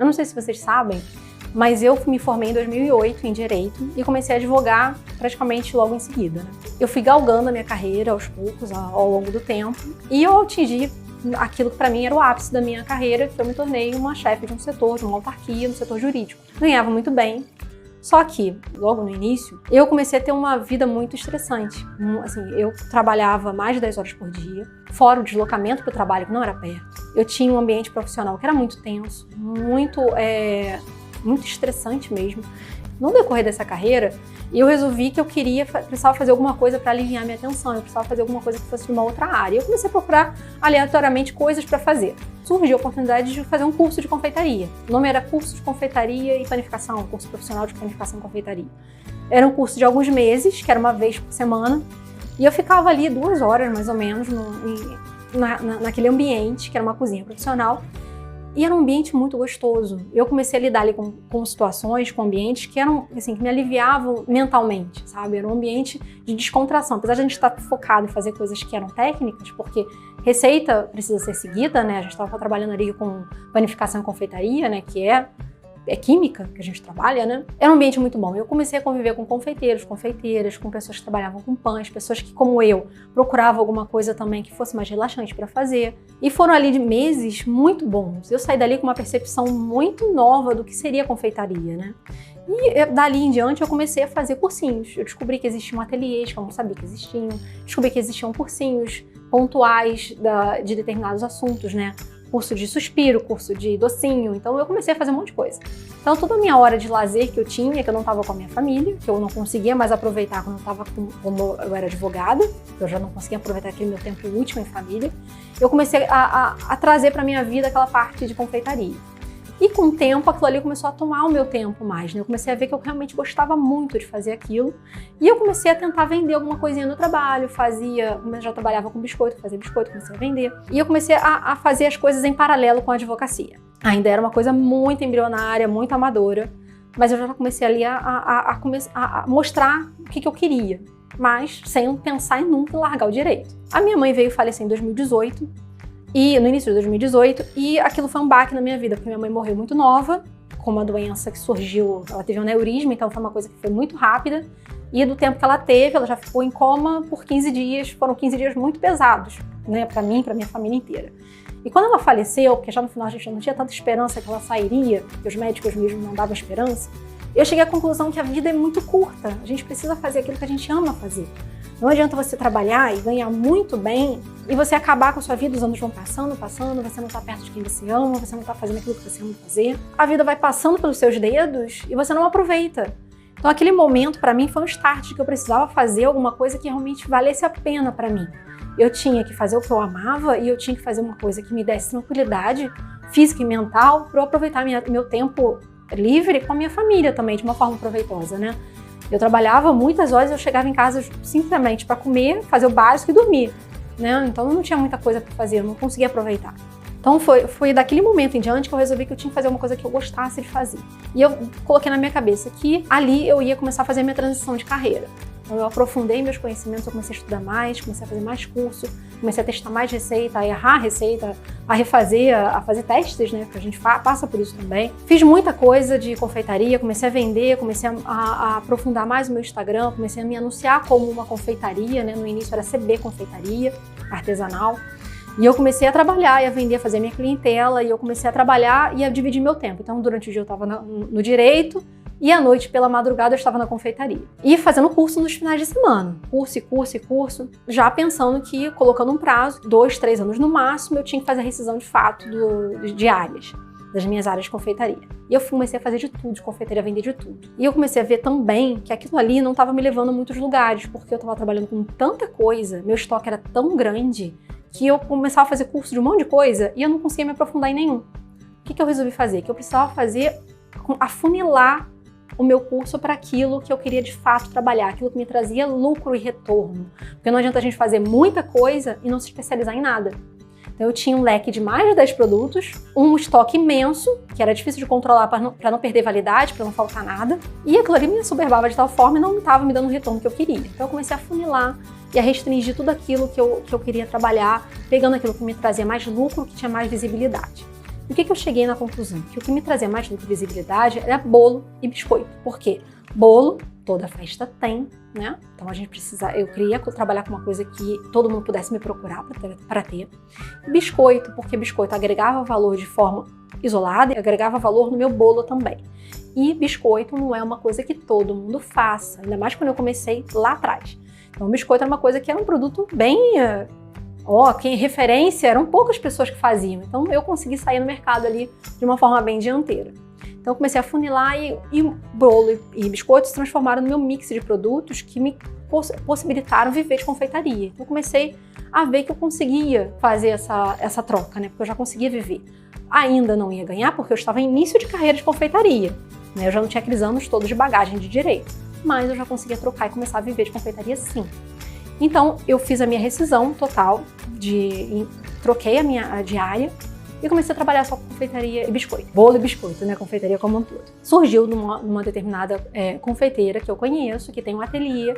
Eu não sei se vocês sabem, mas eu me formei em 2008 em Direito e comecei a advogar praticamente logo em seguida, né? Eu fui galgando a minha carreira aos poucos, ao longo do tempo, e eu atingi aquilo que para mim era o ápice da minha carreira, que eu me tornei uma chefe de um setor, de uma autarquia, no setor jurídico. Ganhava muito bem, só que, logo no início, eu comecei a ter uma vida muito estressante. Assim, eu trabalhava mais de 10 horas por dia, fora o deslocamento para o trabalho, que não era perto. Eu tinha um ambiente profissional que era muito tenso, muito estressante mesmo. No decorrer dessa carreira, eu resolvi que eu precisava fazer alguma coisa para aliviar minha atenção, eu precisava fazer alguma coisa que fosse de uma outra área. Eu comecei a procurar aleatoriamente coisas para fazer. Surgiu a oportunidade de fazer um curso de confeitaria. O nome era Curso de Confeitaria e Panificação, curso profissional de panificação e confeitaria. Era um curso de alguns meses, que era uma vez por semana, e eu ficava ali 2 horas, mais ou menos, naquele ambiente, que era uma cozinha profissional. E era um ambiente muito gostoso. Eu comecei a lidar ali com situações, com ambientes que eram, assim, que me aliviavam mentalmente, sabe? Era um ambiente de descontração. Apesar de a gente estar focado em fazer coisas que eram técnicas, porque receita precisa ser seguida, né? A gente estava trabalhando ali com panificação e confeitaria, né? Que é química que a gente trabalha, né? Era um ambiente muito bom. Eu comecei a conviver com confeiteiros, confeiteiras, com pessoas que trabalhavam com pães, pessoas que, como eu, procuravam alguma coisa também que fosse mais relaxante para fazer. E foram ali de meses muito bons. Eu saí dali com uma percepção muito nova do que seria confeitaria, né? E dali em diante eu comecei a fazer cursinhos. Eu descobri que existiam ateliês que eu não sabia que existiam. Descobri que existiam cursinhos pontuais de determinados assuntos, né? Curso de suspiro, curso de docinho, então eu comecei a fazer um monte de coisa. Então toda a minha hora de lazer que eu tinha, que eu não estava com a minha família, que eu não conseguia mais aproveitar quando como eu era advogada, eu já não conseguia aproveitar aquele meu tempo útil em família, eu comecei a trazer para minha vida aquela parte de confeitaria. E com o tempo, aquilo ali começou a tomar o meu tempo mais, né? Eu comecei a ver que eu realmente gostava muito de fazer aquilo. E eu comecei a tentar vender alguma coisinha no trabalho, já trabalhava com biscoito, fazia biscoito, comecei a vender. E eu comecei a fazer as coisas em paralelo com a advocacia. Ainda era uma coisa muito embrionária, muito amadora, mas eu já comecei ali a mostrar o que eu queria, mas sem pensar em nunca largar o direito. A minha mãe veio falecer em 2018, e no início de 2018, e aquilo foi um baque na minha vida, porque minha mãe morreu muito nova, com uma doença que surgiu, ela teve um aneurisma, então foi uma coisa que foi muito rápida, e do tempo que ela teve, ela já ficou em coma por 15 dias, foram 15 dias muito pesados, né, pra mim, pra minha família inteira. E quando ela faleceu, porque já no final a gente não tinha tanta esperança que ela sairia, porque os médicos mesmo não davam esperança, eu cheguei à conclusão que a vida é muito curta, a gente precisa fazer aquilo que a gente ama fazer. Não adianta você trabalhar e ganhar muito bem e você acabar com a sua vida, os anos vão passando, você não está perto de quem você ama, você não está fazendo aquilo que você ama fazer. A vida vai passando pelos seus dedos e você não aproveita. Então aquele momento para mim foi um start de que eu precisava fazer alguma coisa que realmente valesse a pena para mim. Eu tinha que fazer o que eu amava e eu tinha que fazer uma coisa que me desse tranquilidade física e mental para eu aproveitar meu tempo livre com a minha família também, de uma forma proveitosa, né? Eu trabalhava muitas horas, eu chegava em casa simplesmente para comer, fazer o básico e dormir, né? Então eu não tinha muita coisa para fazer, eu não conseguia aproveitar. Então foi daquele momento em diante que eu resolvi que eu tinha que fazer uma coisa que eu gostasse de fazer. E eu coloquei na minha cabeça que ali eu ia começar a fazer a minha transição de carreira. Então eu aprofundei meus conhecimentos, eu comecei a estudar mais, comecei a fazer mais curso, comecei a testar mais receita, a errar receita, a refazer, a fazer testes, né? Porque a gente passa por isso também. Fiz muita coisa de confeitaria, comecei a vender, comecei a aprofundar mais o meu Instagram, comecei a me anunciar como uma confeitaria, né? No início era CB Confeitaria, artesanal. E eu comecei a trabalhar e a vender, a fazer minha clientela, e eu comecei a trabalhar e a dividir meu tempo. Então durante o dia eu estava no direito, e à noite, pela madrugada, eu estava na confeitaria. E fazendo curso nos finais de semana. Curso, já pensando que, colocando um prazo, 2, 3 anos no máximo, eu tinha que fazer a rescisão de fato de áreas, das minhas áreas de confeitaria. E eu comecei a fazer de tudo, de confeitaria, a vender de tudo. E eu comecei a ver também que aquilo ali não estava me levando a muitos lugares, porque eu estava trabalhando com tanta coisa, meu estoque era tão grande, que eu começava a fazer curso de um monte de coisa e eu não conseguia me aprofundar em nenhum. O que eu resolvi fazer? Que eu precisava afunilar o meu curso para aquilo que eu queria de fato trabalhar, aquilo que me trazia lucro e retorno. Porque não adianta a gente fazer muita coisa e não se especializar em nada. Então eu tinha um leque de mais de 10 produtos, um estoque imenso, que era difícil de controlar para não perder validade, para não faltar nada, e aquilo ali me assoberbava de tal forma e não estava me dando o retorno que eu queria. Então eu comecei a afunilar e a restringir tudo aquilo que eu queria trabalhar, pegando aquilo que me trazia mais lucro, que tinha mais visibilidade. E o que eu cheguei na conclusão? Que o que me trazia mais visibilidade era bolo e biscoito. Por quê? Bolo, toda festa tem, né? Então eu queria trabalhar com uma coisa que todo mundo pudesse me procurar para ter. Biscoito, porque biscoito agregava valor de forma isolada e agregava valor no meu bolo também. E biscoito não é uma coisa que todo mundo faça, ainda mais quando eu comecei lá atrás. Então, o biscoito era uma coisa que era um produto bem... quem referência, eram poucas pessoas que faziam. Então, eu consegui sair no mercado ali de uma forma bem dianteira. Então, eu comecei a funilar e bolo e biscoito se transformaram no meu mix de produtos que me possibilitaram viver de confeitaria. Então, eu comecei a ver que eu conseguia fazer essa troca, né? Porque eu já conseguia viver. Ainda não ia ganhar porque eu estava em início de carreira de confeitaria, né? Eu já não tinha aqueles anos todos de bagagem de direito, mas eu já conseguia trocar e começar a viver de confeitaria sim. Então, eu fiz a minha rescisão total, troquei a minha diária e comecei a trabalhar só com confeitaria e biscoito. Bolo e biscoito, né? Confeitaria como um todo. Surgiu numa determinada confeiteira que eu conheço, que tem um ateliê,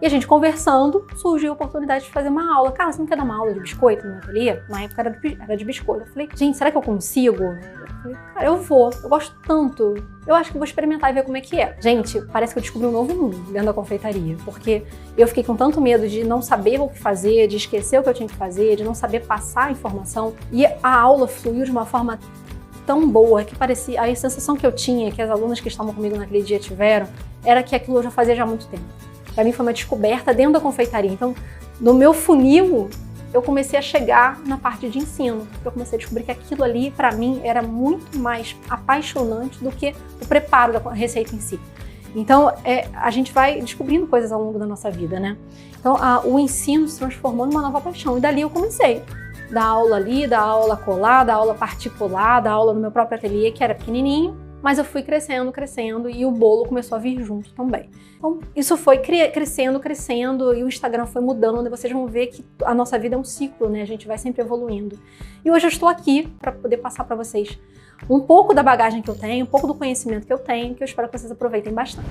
e a gente conversando, surgiu a oportunidade de fazer uma aula. Cara, você não quer dar uma aula de biscoito no ateliê? Na época era de biscoito. Eu falei, gente, será que eu consigo? Eu falei, cara, eu vou. Eu gosto tanto. Eu acho que vou experimentar e ver como é que é. Gente, parece que eu descobri um novo mundo dentro da confeitaria, porque eu fiquei com tanto medo de não saber o que fazer, de esquecer o que eu tinha que fazer, de não saber passar a informação. E a aula fluiu de uma forma tão boa que parecia... A sensação que eu tinha, que as alunas que estavam comigo naquele dia tiveram, era que aquilo eu já fazia já há muito tempo. Para mim foi uma descoberta dentro da confeitaria. Então, no meu funil, eu comecei a chegar na parte de ensino. Eu comecei a descobrir que aquilo ali, para mim, era muito mais apaixonante do que o preparo da receita em si. Então, a gente vai descobrindo coisas ao longo da nossa vida, né? Então, o ensino se transformou numa nova paixão. E dali eu comecei. Da aula ali, da aula colar, da aula particular, da aula no meu próprio ateliê, que era pequenininho. Mas eu fui crescendo e o bolo começou a vir junto também. Então, isso foi crescendo e o Instagram foi mudando, onde vocês vão ver que a nossa vida é um ciclo, né? A gente vai sempre evoluindo. E hoje eu estou aqui para poder passar para vocês um pouco da bagagem que eu tenho, um pouco do conhecimento que eu tenho, que eu espero que vocês aproveitem bastante.